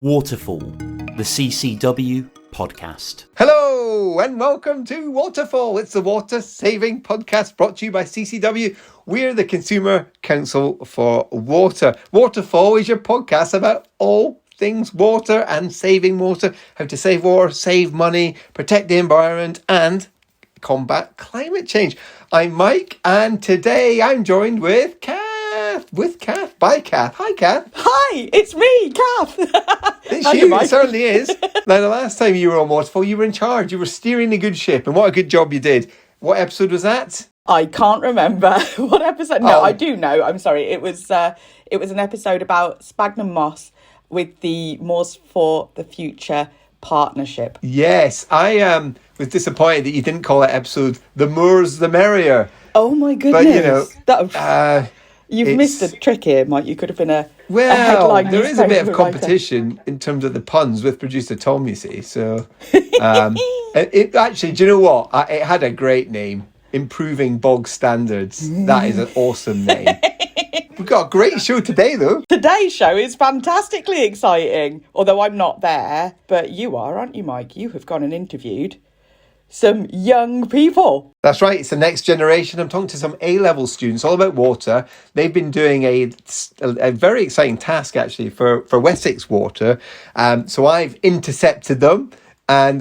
Waterfall, the CCW podcast. Hello and welcome to Waterfall. It's the water saving podcast brought to you by CCW. We're the Consumer Council for Water. Waterfall is your podcast about all things water and saving water, how to save water, save money, protect the environment and combat climate change. I'm Mike and today I'm joined with Cath. By Cath. Hi, Cath. Hi, it's me, Cath. It's you, it certainly is. Now, the last time you were on Waterfall, you were in charge. You were steering a good ship, and what a good job you did. What episode was that? I can't remember what episode. No, I do know. I'm sorry. It was an episode about sphagnum moss with the Moors for the Future partnership. Yes, I was disappointed that you didn't call that episode "The Moors the Merrier." Oh my goodness! But you've missed a trick here, Mike. You could have been a headline. There is a bit of competition in terms of the puns with producer Tom, you see. So, it actually, do you know what? It had a great name. Improving Bog Standards. That is an awesome name. We've got a great show today, though. Today's show is fantastically exciting. Although I'm not there, but you are, aren't you, Mike? You have gone and interviewed some young people. That's right. It's the next generation. I'm talking to some A-level students all about water. They've been doing a very exciting task, actually, for Wessex Water. So I've intercepted them and,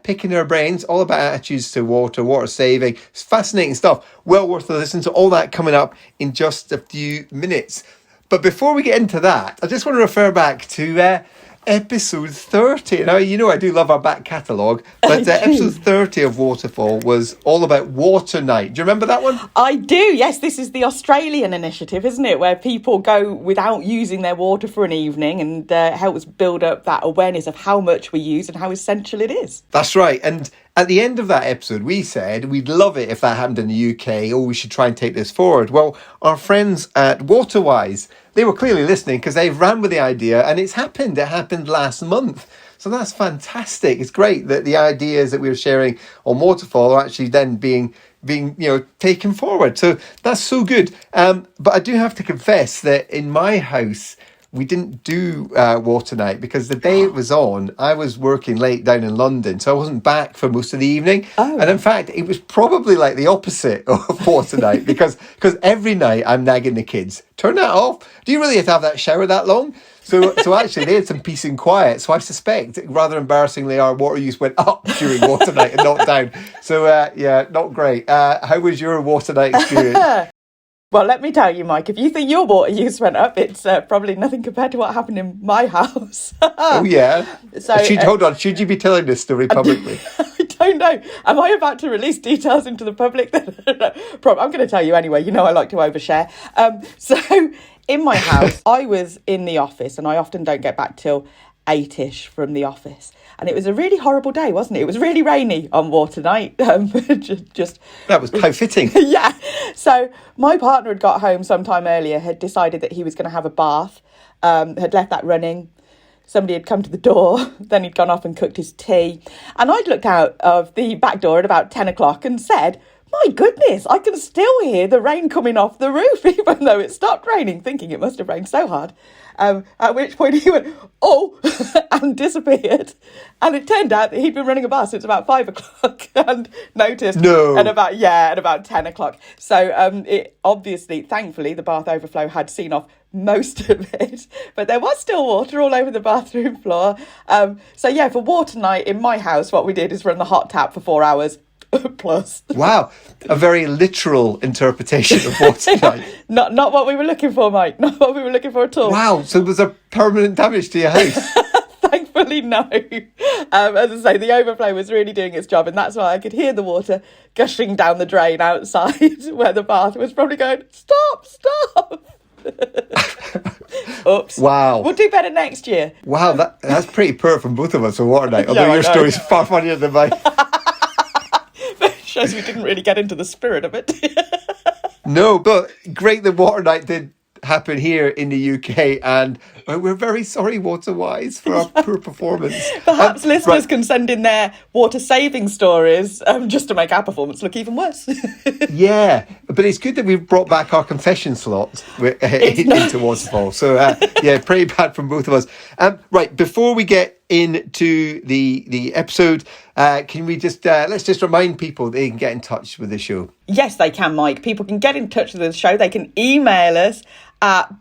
picking their brains all about attitudes to water saving. It's fascinating stuff. Well worth a listen to all that coming up in just a few minutes. But before we get into that, I just want to refer back to episode 30. Now, you know I do love our back catalogue, but episode 30 of Waterfall was all about water night. Do you remember that one? I do, yes. This is the Australian initiative, isn't it? Where people go without using their water for an evening and helps build up that awareness of how much we use and how essential it is. That's right. And at the end of that episode, we said we'd love it if that happened in the UK, or we should try and take this forward. Well, our friends at Waterwise, they were clearly listening because they've ran with the idea and it's happened. It happened last month. So that's fantastic. It's great that the ideas that we were sharing on Waterfall are actually then being taken forward. So that's so good. But I do have to confess that in my house, we didn't do water night because the day it was on, I was working late down in London, so I wasn't back for most of the evening. Oh. And in fact, it was probably like the opposite of water night because every night I'm nagging the kids, turn that off. Do you really have to have that shower that long? So actually they had some peace and quiet. So I suspect, rather embarrassingly, our water use went up during water night and not down. So not great. How was your water night experience? Well, let me tell you, Mike, if you think your water use went up, it's probably nothing compared to what happened in my house. Oh, yeah? So, hold on, should you be telling this story publicly? I don't know. Am I about to release details into the public? I'm going to tell you anyway. You know I like to overshare. So, in my house, I was in the office, and I often don't get back till 8ish from the office. And it was a really horrible day, wasn't it? It was really rainy on water night. Just that was how fitting. Yeah. So my partner had got home sometime earlier, had decided that he was going to have a bath, had left that running. Somebody had come to the door, then he'd gone off and cooked his tea. And I'd looked out of the back door at about 10 o'clock and said, my goodness, I can still hear the rain coming off the roof, even though it stopped raining, thinking it must have rained so hard. At which point he went, oh, and disappeared. And it turned out that he'd been running a bath since about 5 o'clock and noticed at about 10 o'clock. So it obviously, thankfully, the bath overflow had seen off most of it, but there was still water all over the bathroom floor. For water night in my house, what we did is run the hot tap for 4 hours. Plus. Wow, a very literal interpretation of water night. Not what we were looking for, Mike. Not what we were looking for at all. Wow, so was there permanent damage to your house? Thankfully, no. As I say, the overflow was really doing its job, and that's why I could hear the water gushing down the drain outside where the bath was probably going, stop. Oops. Wow. We'll do better next year. Wow, that's pretty poor from both of us on water night, although your story's far funnier than mine. Shows we didn't really get into the spirit of it. No, but great that water night did happen here in the UK, and we're very sorry, Waterwise, for our poor performance. Perhaps listeners right. can send in their water-saving stories just to make our performance look even worse. Yeah, but it's good that we've brought back our confession slot into Waterfall. So, pretty bad from both of us. Right, before we get into the episode, can we just let's just remind people they can get in touch with the show. Yes, they can, Mike. People can get in touch with the show. They can email us at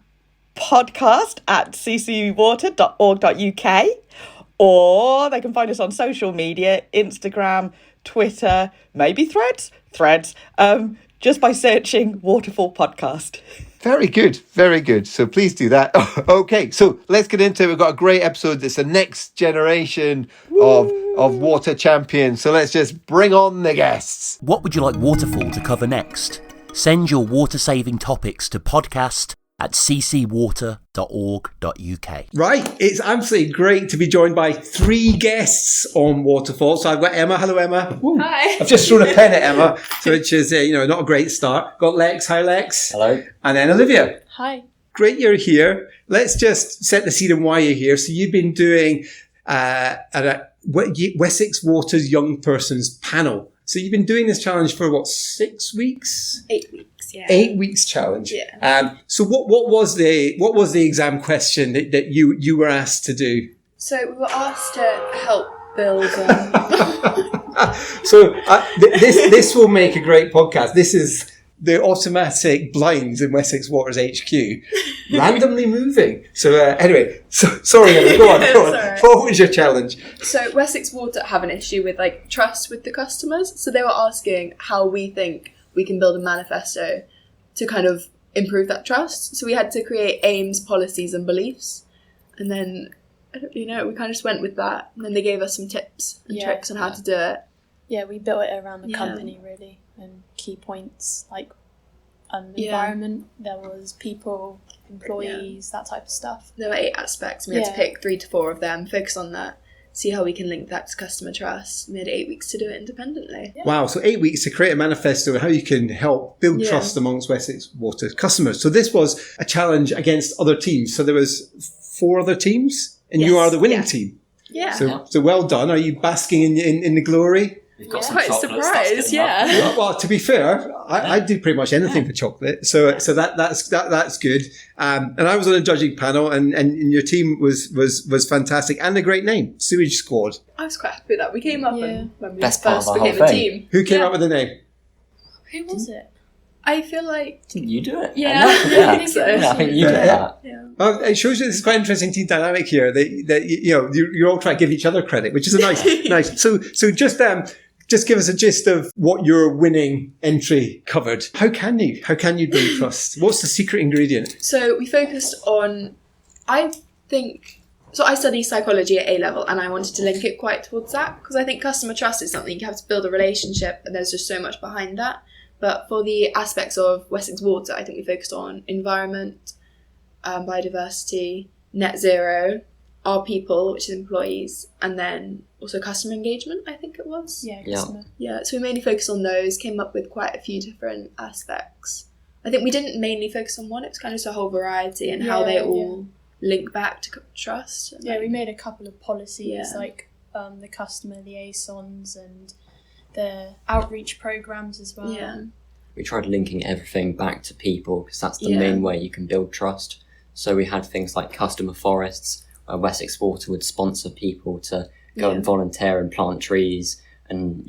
podcast@ccwater.org.uk, or they can find us on social media, Instagram, Twitter, maybe Threads, just by searching Waterfall Podcast. Very good, very good. So please do that. Okay, so let's get into it. We've got a great episode. It's the next generation of water champions. So let's just bring on the guests. What would you like Waterfall to cover next? Send your water-saving topics to podcast@ccwater.org.uk. Right, it's absolutely great to be joined by 3 guests on Waterfall. So I've got Emma. Hello, Emma. Woo. Hi. I've just thrown a pen at Emma, so which is not a great start. Got Lex. Hi, Lex. Hello. And then Olivia. Hi. Great you're here. Let's just set the scene on why you're here. So you've been doing Wessex Water's Young Persons Panel. So you've been doing this challenge for 6 weeks? 8 weeks, yeah. 8 weeks challenge. Yeah. So what was the exam question that you were asked to do? So we were asked to help build. So this will make a great podcast. This is the automatic blinds in Wessex Water's HQ, randomly moving. So anyway, sorry, Emma, go on. Right. What was your challenge? So Wessex Water have an issue with trust with the customers. So they were asking how we think we can build a manifesto to kind of improve that trust. So we had to create aims, policies, and beliefs, and then we kind of just went with that. And then they gave us some tips and tricks on how to do it. Yeah, we built it around the company really, and key points like environment. There was people, employees, that type of stuff. There were 8 aspects. And we had to pick 3 to 4 of them, focus on that, see how we can link that to customer trust. And we had 8 weeks to do it independently. Yeah. Wow, so 8 weeks to create a manifesto on how you can help build trust amongst Wessex Water customers. So this was a challenge against other teams. So there was 4 other teams, and you are the winning team. Yeah. So well done. Are you basking in the glory? We've got some Quite chocolate surprised, stuff in Well, to be fair, I do pretty much anything for chocolate, so that's good. And I was on a judging panel, and your team was fantastic, and a great name, Sewage Squad. I was quite happy with that. We came up and when we Best part first of our became whole a thing. team. Who came up with the name? Who was it? I feel like Didn't you do it? Yeah, I I think so. Yeah, I think you did that. Well, it shows you this is quite interesting team dynamic here. That you're all trying to give each other credit, which is a nice. So just give us a gist of what your winning entry covered. How can you build trust? What's the secret ingredient? So we focused on, I study psychology at A-level, and I wanted to link it quite towards that, because I think customer trust is something you have to build a relationship, and there's just so much behind that. But for the aspects of Wessex Water, I think we focused on environment, biodiversity, net zero, our people, which is employees, and then also customer engagement, I think it was. Yeah, customer. Yeah, so we mainly focused on those, came up with quite a few different aspects. I think we didn't mainly focus on one, it was kind of just a whole variety and how they all link back to trust. Yeah, we made a couple of policies like the customer liaisons and the outreach programs as well. Yeah. We tried linking everything back to people, because that's the main way you can build trust. So we had things like customer forests, where Wessex Water would sponsor people to go and volunteer and plant trees and,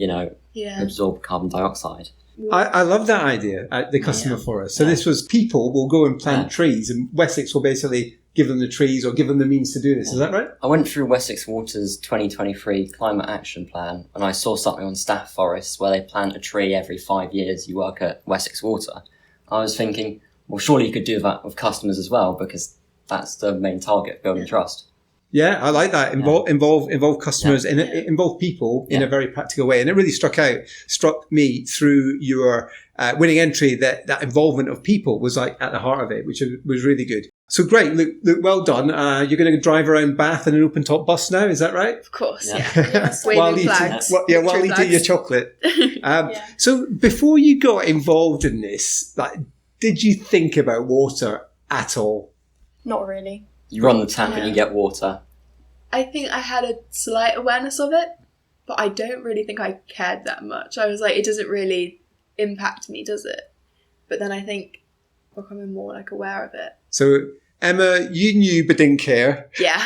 absorb carbon dioxide. I love that idea, the customer forest. So this was people will go and plant trees, and Wessex will basically give them the trees or give them the means to do this. Is that right? I went through Wessex Water's 2023 Climate Action Plan, and I saw something on staff forests where they plant a tree every 5 years you work at Wessex Water. I was thinking, well, surely you could do that with customers as well, because that's the main target, building trust. Yeah, I like that. Involve customers and involve people in a very practical way. And it really struck me through your winning entry that involvement of people was at the heart of it, which was really good. So great, look, well done. You're going to drive around Bath in an open top bus now, is that right? Of course, While waving flags. while eating your chocolate. So before you got involved in this, did you think about water at all? Not really. You run the tap and you get water. I think I had a slight awareness of it, but I don't really think I cared that much. I was like, it doesn't really impact me, does it? But then I think becoming more like aware of it. So Emma, you knew but didn't care. Yeah.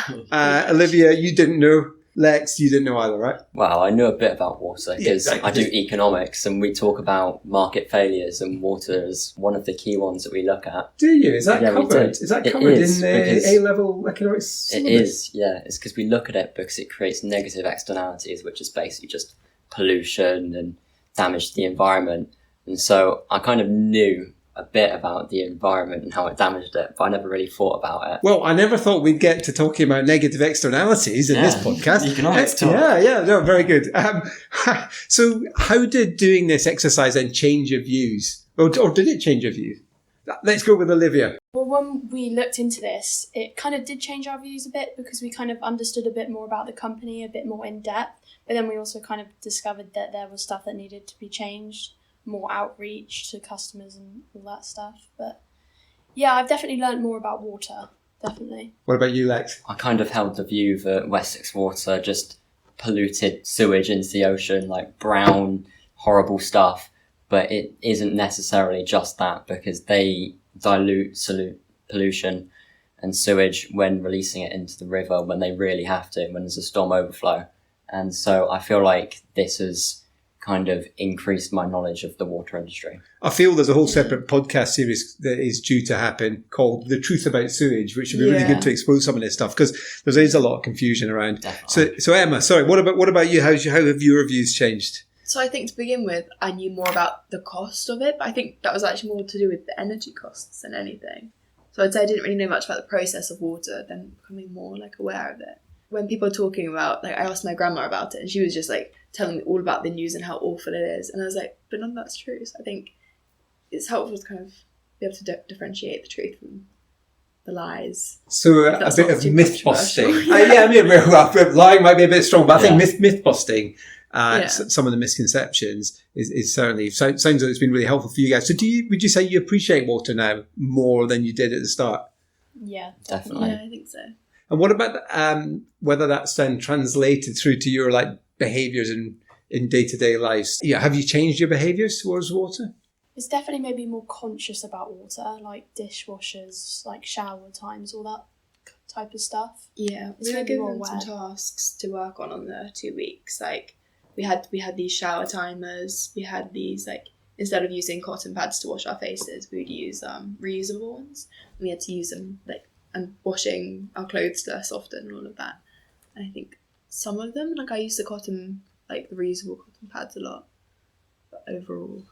Olivia, you didn't know. Lex, you didn't know either, right? Well, I knew a bit about water because exactly. I do economics and we talk about market failures, and water is one of the key ones that we look at. Do you? Is that Yeah, we covered? do. Is that It covered is, in the because A-level economics It syllabus? is, yeah. It's because we look at it because it creates negative externalities, which is basically just pollution and damage to the environment. And so I kind of knew a bit about the environment and how it damaged it, but I never really thought about it. Well, I never thought we'd get to talking about negative externalities in this podcast. Economics talk. No, very good. So how did doing this exercise then change your views? Or did it change your views? Let's go with Olivia. Well, when we looked into this, it kind of did change our views a bit because we kind of understood a bit more about the company, a bit more in depth. But then we also kind of discovered that there was stuff that needed to be changed, more outreach to customers and all that stuff. But yeah, I've definitely learned more about water, definitely. What about you, Lex? I kind of held the view that Wessex water just polluted sewage into the ocean, like brown, horrible stuff. But it isn't necessarily just that, because they dilute pollution and sewage when releasing it into the river when they really have to, when there's a storm overflow. And so I feel like this has kind of increased my knowledge of the water industry. I feel there's a whole separate podcast series that is due to happen called The Truth About Sewage, which would be really good to expose some of this stuff, because there is a lot of confusion around. Definitely. So Emma, sorry, what about you? How have your views changed? So I think to begin with, I knew more about the cost of it, but I think that was actually more to do with the energy costs than anything. So I'd say I didn't really know much about the process of water, then becoming more like aware of it. When people are talking about, like, I asked my grandma about it, and she was just like telling me all about the news and how awful it is, and I was like, but none of that's true. So I think it's helpful to kind of be able to differentiate the truth from the lies. So a bit of myth busting. controversial. Lying might be a bit strong, but I think Yeah. myth busting. Some of the misconceptions is certainly sounds like it's been really helpful for you guys. So would you say you appreciate water now more than you did at the start? Yeah, Definitely. Yeah, I think so. And what about whether that's then translated through to your like behaviours in day-to-day lives? Yeah, have you changed your behaviours towards water? it's definitely made me more conscious about water, like dishwashers, like shower times, all that type of stuff. Yeah, It's we were really more given some aware. tasks to work on the 2 weeks. Like we had these shower timers. We had these, like, instead of using cotton pads to wash our faces, we would use reusable ones. We had to use them, like, and washing our clothes less often and all of that. And I think some of them, like, I use the reusable cotton pads a lot. But overall,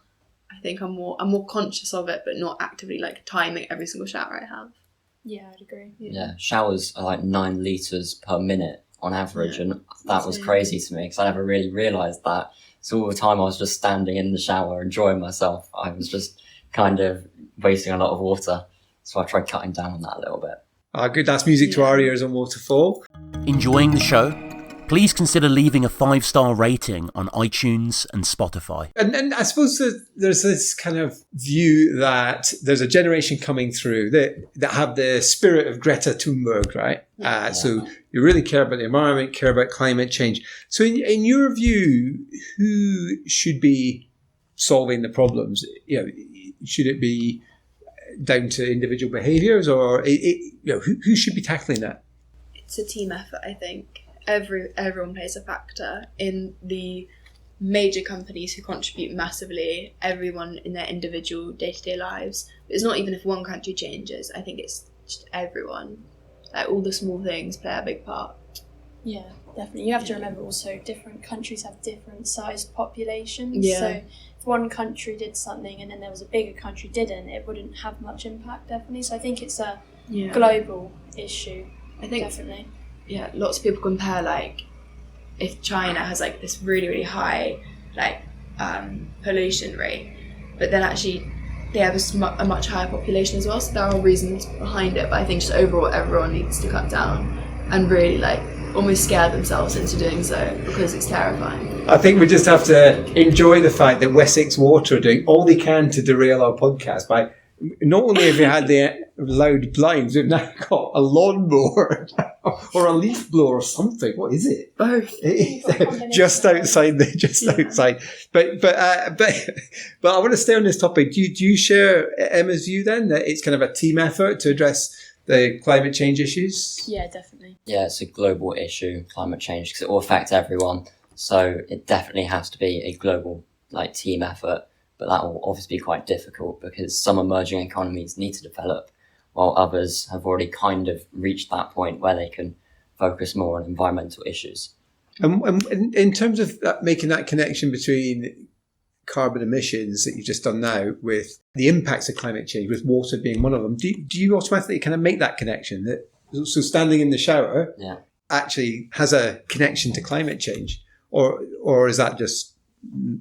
I think I'm more conscious of it, but not actively like timing every single shower I have. Yeah, I'd agree. Yeah, showers are like 9 litres per minute on average, Yeah. and that was crazy to me because I never really realised that. So all the time I was just standing in the shower enjoying myself, I was just kind of wasting a lot of water. So I tried cutting down on that a little bit. Good, that's music to our ears on Waterfall. Enjoying the show? Please consider leaving a 5-star rating on iTunes and Spotify. And I suppose that there's this kind of view that there's a generation coming through that have the spirit of Greta Thunberg, right? So you really care about the environment, care about climate change. So in your view, who should be solving the problems? Should it be down to individual behaviours, or who should be tackling that? It's a team effort, I think. Everyone plays a factor in the major companies who contribute massively, everyone in their individual day-to-day lives. It's not even if one country changes, I think it's just everyone. Like, all the small things play a big part. Yeah, definitely. You have to remember also different countries have different sized populations. Yeah. So if one country did something and then there was a bigger country didn't, it wouldn't have much impact, definitely. So I think it's a global issue, I think definitely. Yeah, lots of people compare, like, if China has like this really, really high pollution rate, but then actually they have a much higher population as well, so there are reasons behind it. But I think just overall everyone needs to cut down and really like almost scare themselves into doing so, because it's terrifying. I think we just have to enjoy the fact that Wessex Water are doing all they can to derail our podcast by not only have we had the loud blinds, we've now got a lawnmower or a leaf blower or something. What is it? Both. Just outside. But I want to stay on this topic. Do you share Emma's view then that it's kind of a team effort to address the climate change issues? Yeah, definitely. Yeah, it's a global issue, climate change, because it will affect everyone. So it definitely has to be a global team effort. But that will obviously be quite difficult because some emerging economies need to develop, while others have already kind of reached that point where they can focus more on environmental issues. And in terms of making that connection between carbon emissions that you've just done now with the impacts of climate change, with water being one of them, do you automatically kind of make that connection? That so standing in the shower actually has a connection to climate change, or is that just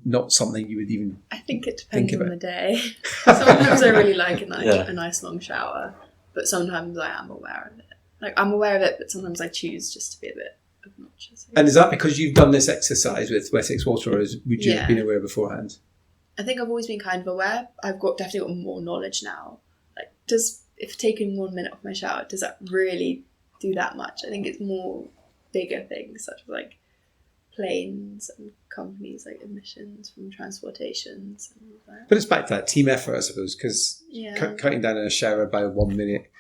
not something you would even I think it depends on the day. Sometimes I really like a nice long shower, but sometimes I am aware of it. I'm aware of it, but sometimes I choose just to be a bit obnoxious. And is that because you've done this exercise with Wessex Water, or would you have been aware beforehand? I think I've always been kind of aware. I've definitely got more knowledge now. If taking 1 minute off my shower, does that really do that much? I think it's more bigger things such as planes and companies, emissions from transportations and all that. But it's back to that team effort, I suppose, because cutting down on a shower by 1 minute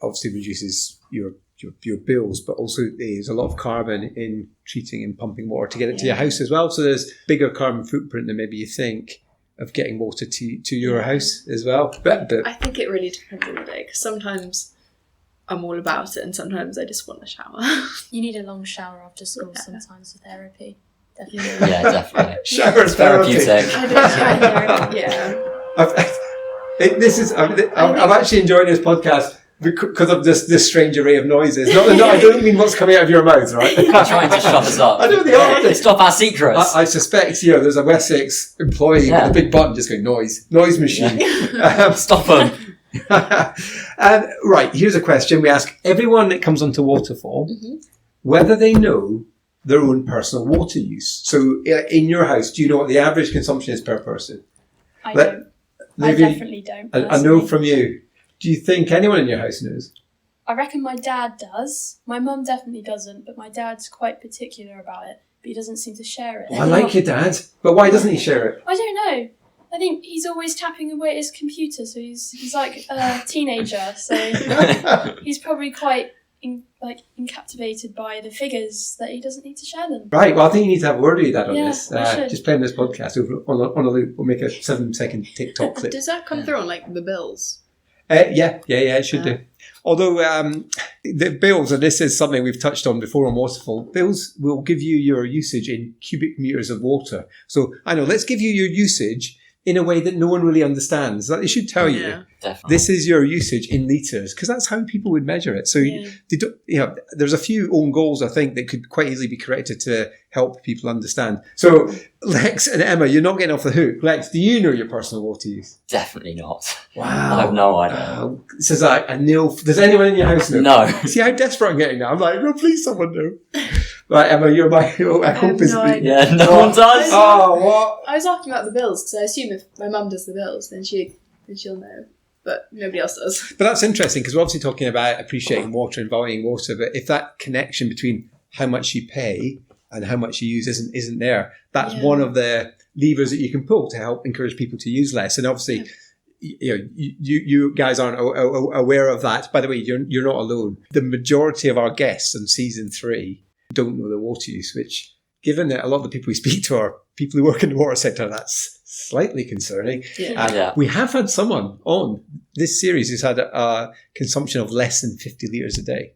obviously reduces your bills, but also there's a lot of carbon in treating and pumping water to get it to your house as well. So there's bigger carbon footprint than maybe you think of getting water to your house as well. But I think it really depends on the day, because sometimes I'm all about it and sometimes I just want a shower. You need a long shower after school sometimes for therapy. Definitely. Yeah, definitely. Shower therapeutic. I'm actually enjoying this podcast because of this strange array of noises. I don't mean what's coming out of your mouth, right? You're trying to shut us up. I know they are. Stop our secrets. I suspect, there's a Wessex employee with a big button just going noise machine. Stop them. Right, here's a question we ask everyone that comes onto Waterfall, whether they know their own personal water use. So in your house, do you know what the average consumption is per person? I don't. I definitely don't. I know from you. Do you think anyone in your house knows? I reckon my dad does. My mum definitely doesn't, but my dad's quite particular about it, but he doesn't seem to share it. I like your dad, but why doesn't he share it? I don't know. I think he's always tapping away at his computer, so he's like a teenager, so he's probably quite encaptivated by the figures that he doesn't need to share them. Right, well I think you need to have a word with your dad on this. I should. Just playing this podcast on a loop, we'll make a 7-second TikTok clip. Does that come through on the bills? Yeah, it should do. Although the bills, and this is something we've touched on before on Waterfall, bills will give you your usage in cubic meters of water. So I know, let's give you your usage in a way that no one really understands. That they should tell you, this is your usage in litres, because that's how people would measure it. So there's a few own goals, I think, that could quite easily be corrected to help people understand. So Lex and Emma, you're not getting off the hook. Lex, do you know your personal water use? Definitely not. Wow. I have no idea. This is like a nil. Does anyone in your house know? No. See how desperate I'm getting now? I'm like, no, please someone know. Right, Emma, you're my... I hope it's... No idea. Yeah, no one does. Oh, what? I was asking about the bills, because I assume if my mum does the bills, then she'll know. But nobody else does. But that's interesting, because we're obviously talking about appreciating water and valuing water, but if that connection between how much you pay and how much you use isn't there, that's one of the levers that you can pull to help encourage people to use less. And obviously... You guys aren't aware of that. By the way, you're not alone. The majority of our guests on season 3 don't know their water use, which, given that a lot of the people we speak to are people who work in the water sector, that's slightly concerning. We have had someone on this series who's had a consumption of less than 50 litres a day.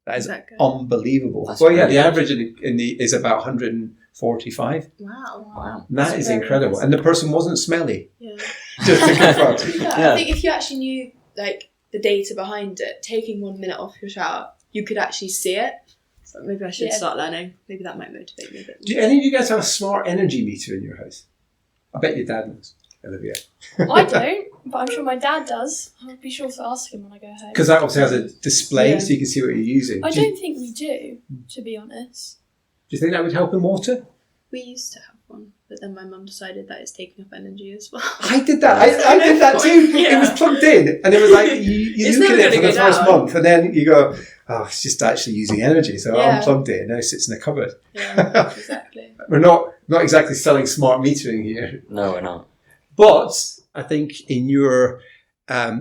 That is unbelievable. The average is about 145. Wow. That is incredible. Impressive. And the person wasn't smelly. Yeah. Just to confirm. I think if you actually knew the data behind it, taking 1 minute off your shower, you could actually see it. So maybe I should start learning. Maybe that might motivate me a bit. Do any of you guys have a smart energy meter in your house? I bet your dad knows. Olivia. I don't, but I'm sure my dad does. I'll be sure to ask him when I go home. Because that obviously has a display so you can see what you're using. I don't think we do, to be honest. Do you think that would help in water? We used to have one, but then my mum decided that it's taking up energy as well. I did that. I did that too. Yeah. It was plugged in, and it was like you It's look at never it for gonna the go first down. month, and then you go, "Oh, it's just actually using energy." So I Yeah. unplugged it, and now it sits in the cupboard. Yeah, exactly. We're not exactly selling smart metering here, No, we're not. but I think in your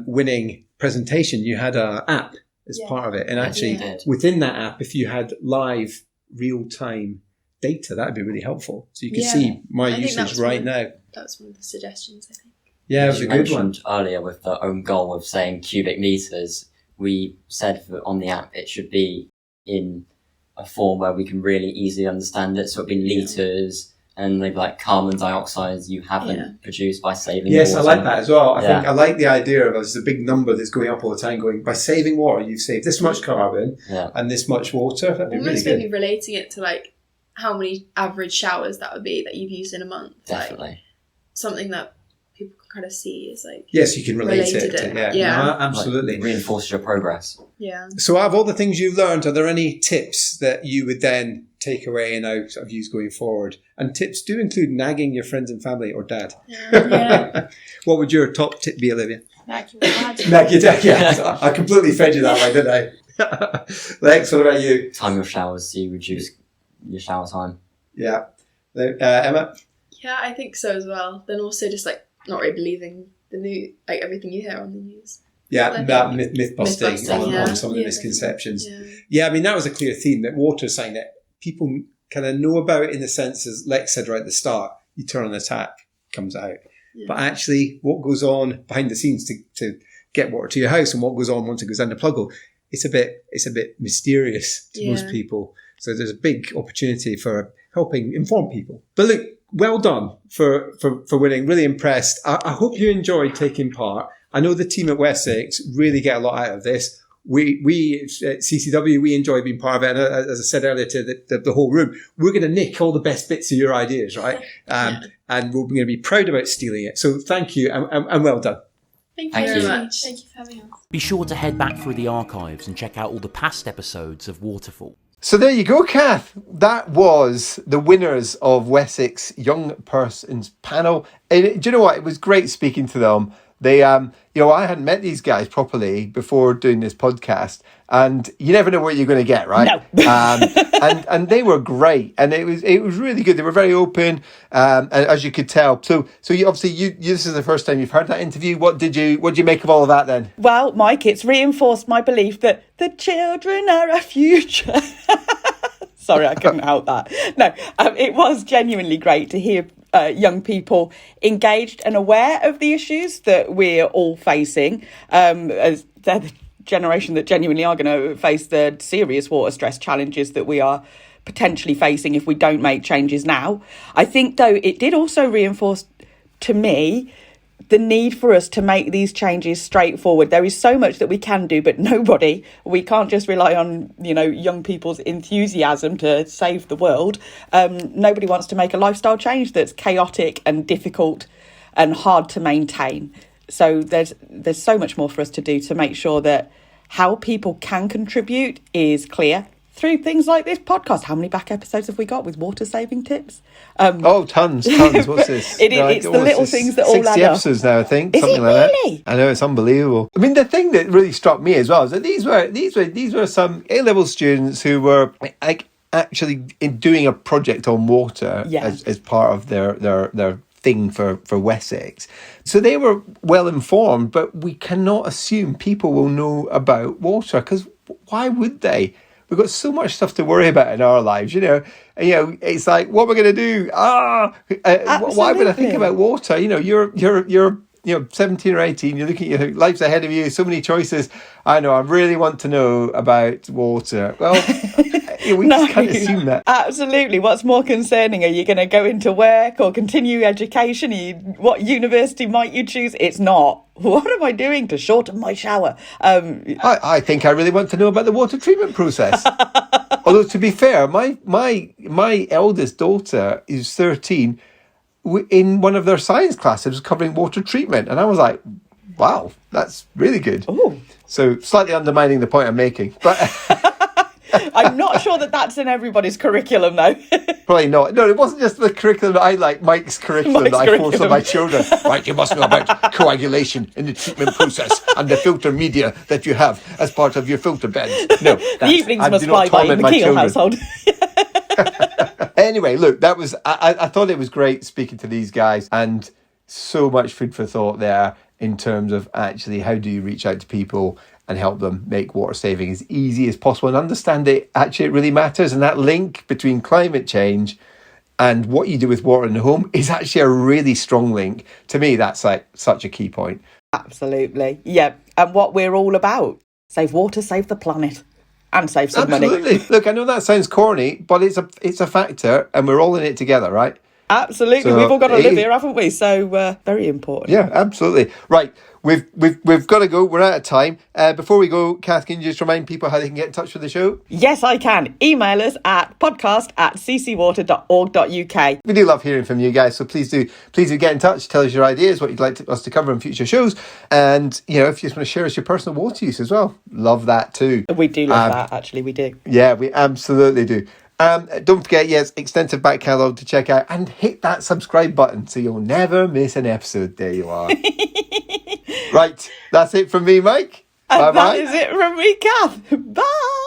winning presentation, you had an app as Yeah. part of it, and Yes, actually we did. within that app, if you had live real-time data, that'd be really helpful. So you could Yeah. see my I think that usage was right one- now. That was one of the suggestions, I think. Yeah, it was As a you good one. mentioned earlier with the own goal of saying cubic meters, we said on the app it should be in a form where we can really easily understand it. So it'd be liters and maybe like carbon dioxide you haven't produced by saving Yes, I water. like that as well. I Yeah. think I like the idea of there's a big number that's going up all the time going, by saving water, you've saved this much carbon Yeah. and this much water. That'd be really Almost good. maybe relating it to like how many average showers that would be that you've used in a month. Like, Definitely. something that people can kind of see is like, Yes, you can relate Related it. it. Yeah, Yeah. No, absolutely. Like, reinforces your progress. yeah. So out of all the things you've learned, are there any tips that you would then take away and now sort of use going forward? And tips do include nagging your friends and family or dad. Yeah. What would your top tip be, Olivia? Like your dad. Nag your dad, yeah. I completely fed you that way, didn't I? Lex, what about you? Time your showers so you reduce your shower time. Yeah. Emma? Yeah, I think so as well. Then also just like not really believing the new, like everything you hear on the news. Yeah, I that think myth busting myth-busting, on, yeah. on some of the Yeah. misconceptions. Yeah. Yeah, I mean, that was a clear theme, that water is something that people kind of know about in the sense, as Lex said right at the start, you turn on the tap, it comes out. Yeah. But actually, what goes on behind the scenes to get water to your house and what goes on once it goes down the plug hole, it's a bit mysterious to most Yeah. people. So there's a big opportunity for helping inform people. But look, well done for winning. Really impressed. I hope you enjoyed taking part. I know the team at Wessex really get a lot out of this. We at CCW, we enjoy being part of it. And as I said earlier to the whole room, we're going to nick all the best bits of your ideas, right? And we're going to be proud about stealing it. So thank you and well done. Thank you Thank very you. much. Thank you for having us. Be sure to head back through the archives and check out all the past episodes of Waterfall. So there you go, Cath. That was the winners of Wessex Young Persons panel. And do you know what? It was great speaking to them. They, I hadn't met these guys properly before doing this podcast, and you never know what you're going to get, right? No. And they were great, and it was really good. They were very open, and as you could tell. So you obviously this is the first time you've heard that interview. What did you make of all of that then? Well, Mike, it's reinforced my belief that the children are our future. Sorry, I couldn't help that. No, it was genuinely great to hear young people engaged and aware of the issues that we're all facing, as they're the generation that genuinely are going to face the serious water stress challenges that we are potentially facing if we don't make changes now. I think, though, it did also reinforce to me the need for us to make these changes straightforward. There is so much that we can do, but we can't just rely on, young people's enthusiasm to save the world. Nobody wants to make a lifestyle change that's chaotic and difficult and hard to maintain. So there's so much more for us to do to make sure that how people can contribute is clear through things like this podcast. How many back episodes have we got with water saving tips? Tons. What's this? It's the little things that all add 60 up. episodes now, I think. Is something it like really? that. I know, it's unbelievable. I mean, the thing that really struck me as well is that these were some A-level students who were actually doing a project on water as part of their thing for Wessex. So they were well informed, but we cannot assume people will know about water, because why would they? We've got so much stuff to worry about in our lives, it's like, what am I going to do? Why would I think about water? You're 17 or 18, you're looking at your life's ahead of you, so many choices. I know, I really want to know about water. Well, we just can't assume that. Absolutely. What's more concerning? Are you going to go into work or continue education? What university might you choose? It's not. What am I doing to shorten my shower? I think I really want to know about the water treatment process. Although, to be fair, my eldest daughter is 13. In one of their science classes was covering water treatment, and I was like, wow, that's really good. Oh. So slightly undermining the point I'm making, but I'm not sure that that's in everybody's curriculum, though. Probably not. No, it wasn't just the curriculum that I like, Mike's curriculum that I force on my children. Right, you must know about coagulation in the treatment process and the filter media that you have as part of your filter beds. No, The evenings must fly by in the Keel household. Anyway, look, that was. I thought it was great speaking to these guys, and so much food for thought there in terms of actually how do you reach out to people and help them make water saving as easy as possible and understand it really matters. And that link between climate change and what you do with water in the home is actually a really strong link. To me, that's like such a key point. Absolutely. Yeah. And what we're all about. Save water, save the planet. And save some money. Absolutely. Look, I know that sounds corny, but it's a factor and we're all in it together, right? Absolutely. So we've all got to live here, haven't we? So very important. Yeah, absolutely. Right. We've got to go. We're out of time. Before we go, Cath, can you just remind people how they can get in touch with the show? Yes, I can. Email us at podcast@ccwater.org.uk. We do love hearing from you guys, so please do get in touch. Tell us your ideas, what you'd like us to cover in future shows, and if you just want to share us your personal water use as well, love that too. We do love that. Actually, we do. Yeah, we absolutely do. Don't forget, yes, extensive back catalogue to check out, and hit that subscribe button so you'll never miss an episode. There you are. Right, that's it from me, Mike. And that is it from me, Cath. Bye.